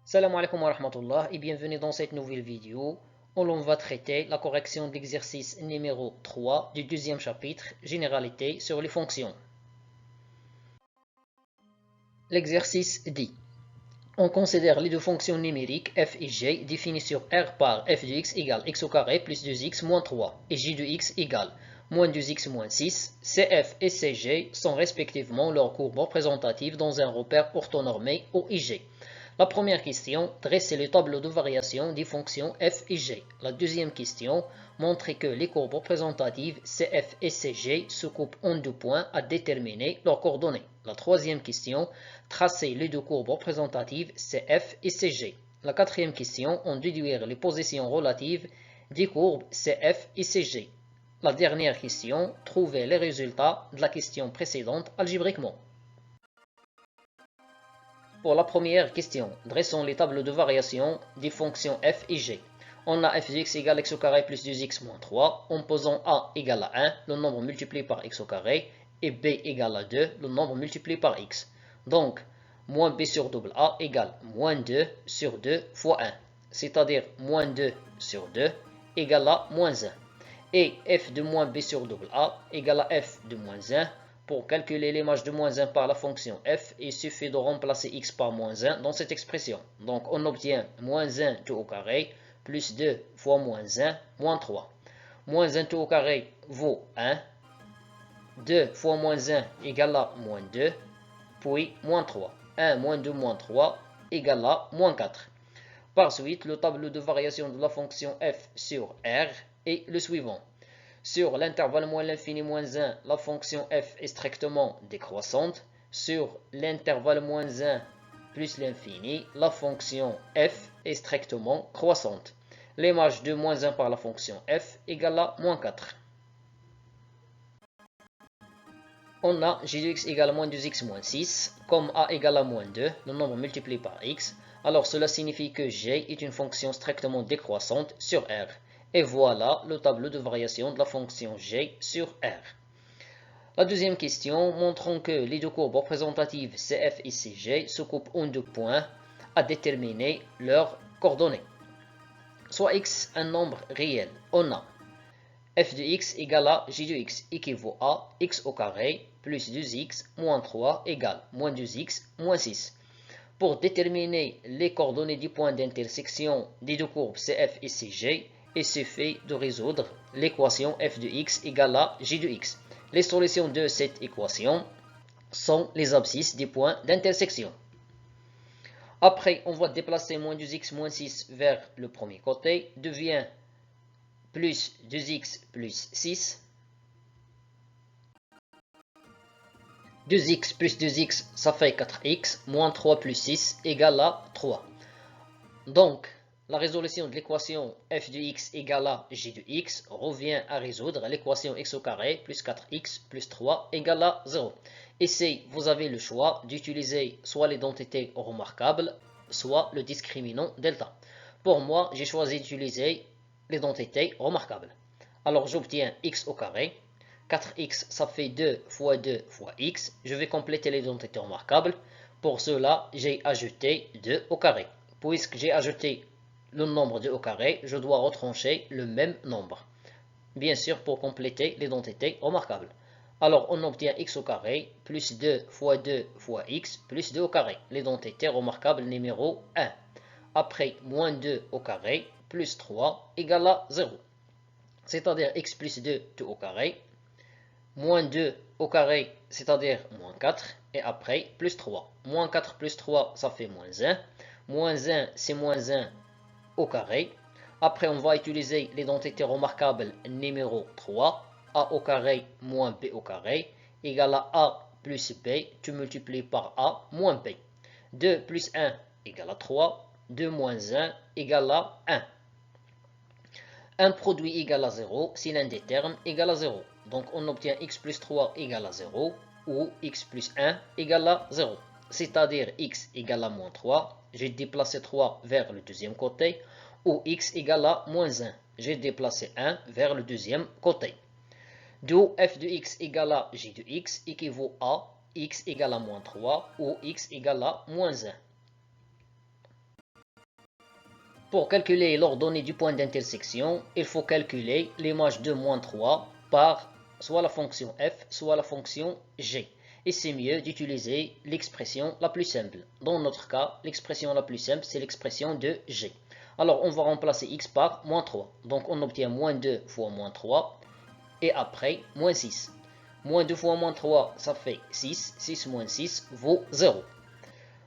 Salam alaikum wa rahmatullah et bienvenue dans cette nouvelle vidéo où l'on va traiter la correction d'exercice numéro 3 du deuxième chapitre, Généralité sur les fonctions. L'exercice dit: on considère les deux fonctions numériques f et g définies sur R par f de x égale x au carré plus 2x moins 3 et g de x égale moins 2x moins 6. Cf et Cg sont respectivement leurs courbes représentatives dans un repère orthonormé OIG. La première question, dresser le tableau de variation des fonctions f et g. La deuxième question, montrer que les courbes représentatives CF et CG se coupent en deux points à déterminer leurs coordonnées. La troisième question, tracer les deux courbes représentatives CF et CG. La quatrième question, en déduire les positions relatives des courbes CF et CG. La dernière question, trouver les résultats de la question précédente algébriquement. Pour la première question, dressons les tableaux de variation des fonctions f et g. On a f de x égale x au carré plus 2x moins 3, en posant a égale à 1, le nombre multiplié par x au carré, et b égale à 2, le nombre multiplié par x. Donc, moins b sur double a égale moins 2 sur 2 fois 1, c'est-à-dire moins 2 sur 2 égale à moins 1. Et f de moins b sur double a égale à f de moins 1. Pour calculer l'image de moins 1 par la fonction f, il suffit de remplacer x par moins 1 dans cette expression. Donc on obtient moins 1 tout au carré plus 2 fois moins 1 moins 3. Moins 1 tout au carré vaut 1. 2 fois moins 1 égale à moins 2, puis moins 3. 1 moins 2 moins 3 égale à moins 4. Par suite, le tableau de variation de la fonction f sur R est le suivant. Sur l'intervalle moins l'infini moins 1, la fonction f est strictement décroissante. Sur l'intervalle moins 1 plus l'infini, la fonction f est strictement croissante. L'image de moins 1 par la fonction f égale à moins 4. On a g de x égale à moins 2x moins 6. Comme a égale à moins 2, le nombre multiplié par x, alors cela signifie que g est une fonction strictement décroissante sur R. Et voilà le tableau de variation de la fonction g sur R. La deuxième question, montrons que les deux courbes représentatives CF et CG se coupent en deux points à déterminer leurs coordonnées. Soit x un nombre réel, on a f de x égale à g de x équivaut à x au carré plus 2x moins 3 égale moins 2x moins 6. Pour déterminer les coordonnées du point d'intersection des deux courbes CF et CG, il suffit de résoudre l'équation f de x égale à g de x. Les solutions de cette équation sont les abscisses des points d'intersection. Après, on va déplacer moins 2x moins 6 vers le premier côté, devient plus 2x plus 6. 2x plus 2x, ça fait 4x, moins 3 plus 6 égale à 3. Donc, la résolution de l'équation f de x égale à g de x revient à résoudre l'équation x au carré plus 4x plus 3 égale à 0. Ici, vous avez le choix d'utiliser soit l'identité remarquable, soit le discriminant delta. Pour moi, j'ai choisi d'utiliser l'identité remarquable. Alors, j'obtiens x au carré. 4x, ça fait 2 fois 2 fois x. Je vais compléter l'identité remarquable. Pour cela, j'ai ajouté 2 au carré. Puisque j'ai ajouté le nombre 2 au carré, je dois retrancher le même nombre. Bien sûr, pour compléter l'identité remarquable. Alors, on obtient x au carré plus 2 fois 2 fois x plus 2 au carré. L'identité remarquable numéro 1. Après, moins 2 au carré plus 3 égale à 0. C'est-à-dire x plus 2 tout au carré. Moins 2 au carré, c'est-à-dire moins 4, et après, plus 3. Moins 4 plus 3, ça fait moins 1. Moins 1, c'est moins 1 au carré. Après, on va utiliser l'identité remarquable numéro 3. A au carré moins B au carré égale à A plus B, tu multiplies par A moins B. 2 plus 1 égale à 3. 2 moins 1 égale à 1. Un produit égal à 0 si l'un des termes égale à 0. Donc on obtient x plus 3 égale à 0 ou x plus 1 égale à 0. C'est-à-dire x égale à moins 3. J'ai déplacé 3 vers le deuxième côté. Ou x égale à moins 1. J'ai déplacé 1 vers le deuxième côté. D'où f de x égale à g de x équivaut à x égale à moins 3 ou x égale à moins 1. Pour calculer l'ordonnée du point d'intersection, il faut calculer l'image de moins 3 par soit la fonction f, soit la fonction g. Et c'est mieux d'utiliser l'expression la plus simple. Dans notre cas, l'expression la plus simple, c'est l'expression de g. Alors, on va remplacer x par moins 3. Donc, on obtient moins 2 fois moins 3. Et après, moins 6. Moins 2 fois moins 3, ça fait 6. 6 moins 6 vaut 0.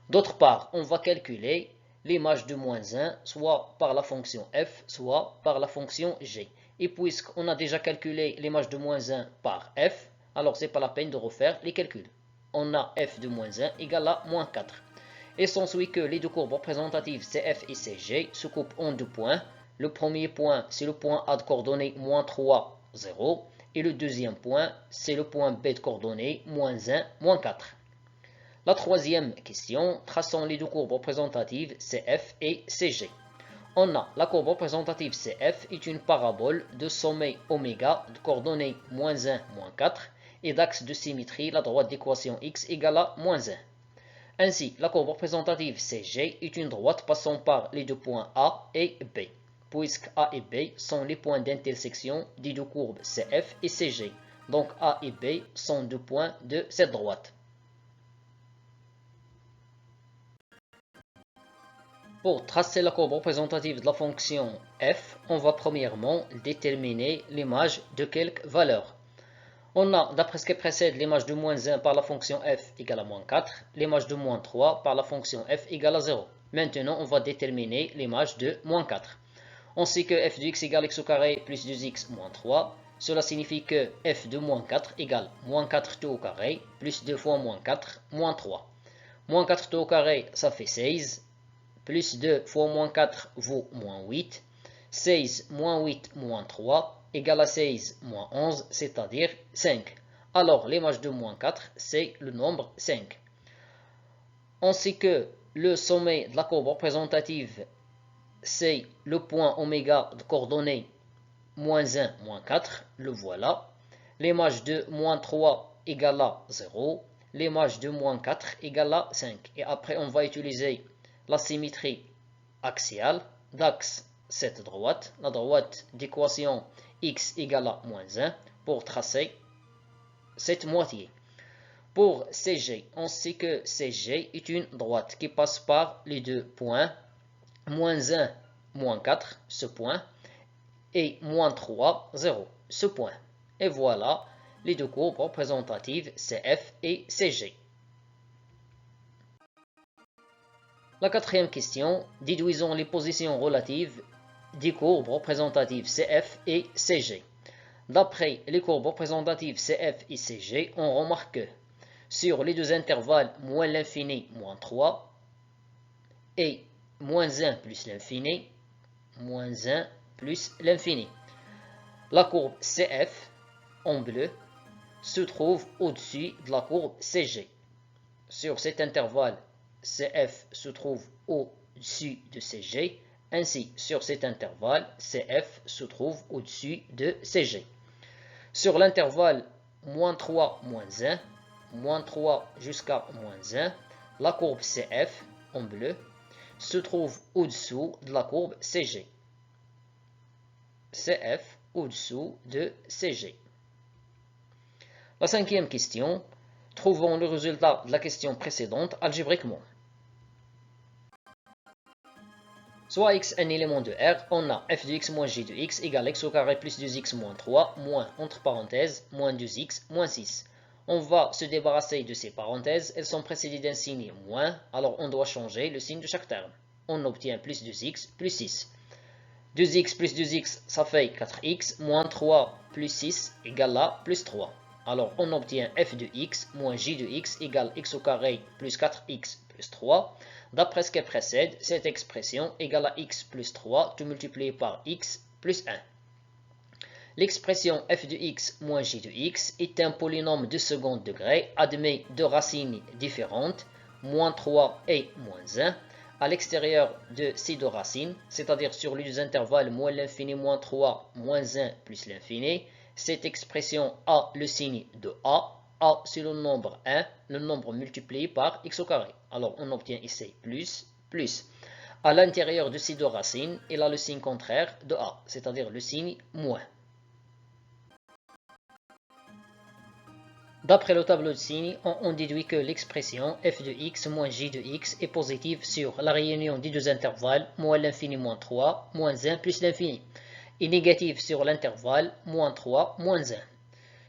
D'autre part, on va calculer l'image de moins 1, soit par la fonction f, soit par la fonction g. Et puisqu'on a déjà calculé l'image de moins 1 par f, alors ce n'est pas la peine de refaire les calculs. On a f de moins 1 égale à moins 4. Et s'ensuit que les deux courbes représentatives CF et CG se coupent en deux points. Le premier point, c'est le point A de coordonnées moins 3, 0. Et le deuxième point, c'est le point B de coordonnées moins 1, moins 4. La troisième question, traçons les deux courbes représentatives CF et CG. On a la courbe représentative CF est une parabole de sommet oméga de coordonnées moins 1, moins 4 et d'axe de symétrie, la droite d'équation x égale à moins 1. Ainsi, la courbe représentative CG est une droite passant par les deux points A et B, puisque A et B sont les points d'intersection des deux courbes CF et CG. Donc A et B sont deux points de cette droite. Pour tracer la courbe représentative de la fonction f, on va premièrement déterminer l'image de quelques valeurs. On a, d'après ce qui précède, l'image de moins 1 par la fonction f égale à moins 4, l'image de moins 3 par la fonction f égale à 0. Maintenant, on va déterminer l'image de moins 4. On sait que f de x égale x au carré plus 2x moins 3. Cela signifie que f de moins 4 égale moins 4 tout au carré plus 2 fois moins 4, moins 3. Moins 4 tout au carré, ça fait 16. Plus 2 fois moins 4 vaut moins 8. 16 moins 8 moins 3 égale à 16 moins 11, c'est-à-dire 5. Alors, l'image de moins 4, c'est le nombre 5. On sait que le sommet de la courbe représentative, c'est le point oméga de coordonnées moins 1, moins 4. Le voilà. L'image de moins 3 égale à 0. L'image de moins 4 égale à 5. Et après, on va utiliser la symétrie axiale d'axe cette droite, la droite d'équation x égale à moins 1 pour tracer cette moitié. Pour CG, on sait que CG est une droite qui passe par les deux points moins 1, moins 4, ce point, et moins 3, 0, ce point. Et voilà les deux courbes représentatives CF et CG. La quatrième question, déduisons les positions relatives des courbes représentatives CF et CG. D'après les courbes représentatives CF et CG, on remarque que sur les deux intervalles moins l'infini, moins 3, et moins 1 plus l'infini, moins 1 plus l'infini, la courbe CF, en bleu, se trouve au-dessus de la courbe CG. Sur cet intervalle, CF se trouve au-dessus de CG. Ainsi, sur cet intervalle, CF se trouve au-dessus de CG. Sur l'intervalle moins 3, moins 1, moins 3 jusqu'à moins 1, la courbe CF, en bleu, se trouve au-dessous de la courbe CG. CF au-dessous de CG. La cinquième question, trouvons le résultat de la question précédente algébriquement. Soit x un élément de R, on a f de x moins g de x égale x au carré plus 2x moins 3 moins, entre parenthèses, moins 2x moins 6. On va se débarrasser de ces parenthèses, elles sont précédées d'un signe moins, alors on doit changer le signe de chaque terme. On obtient plus 2x plus 6. 2x plus 2x, ça fait 4x, moins 3 plus 6 égale à plus 3. Alors on obtient f de x moins j de x égale x au carré plus 4x plus 3. D'après ce qui précède, cette expression égale à x plus 3 tout multiplié par x plus 1. L'expression f de x moins j de x est un polynôme de second degré admet deux racines différentes, moins 3 et moins 1. À l'extérieur de ces deux racines, c'est-à-dire sur les deux intervalles moins l'infini moins 3, moins 1 plus l'infini, cette expression a le signe de A. A, c'est le nombre 1, le nombre multiplié par x au carré. Alors, on obtient ici plus, plus. À l'intérieur du signe de racine, il a le signe contraire de A, c'est-à-dire le signe moins. D'après le tableau de signes, on déduit que l'expression f de x moins j de x est positive sur la réunion des deux intervalles moins l'infini moins 3 moins 1 plus l'infini, et négative sur l'intervalle moins 3 moins 1.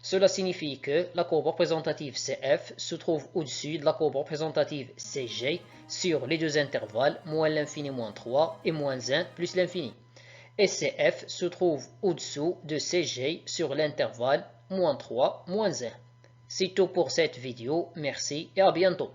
Cela signifie que la courbe représentative CF se trouve au-dessus de la courbe représentative CG sur les deux intervalles moins l'infini moins 3 et moins 1 plus l'infini. Et CF se trouve au-dessous de CG sur l'intervalle moins 3 moins 1. C'est tout pour cette vidéo, merci et à bientôt.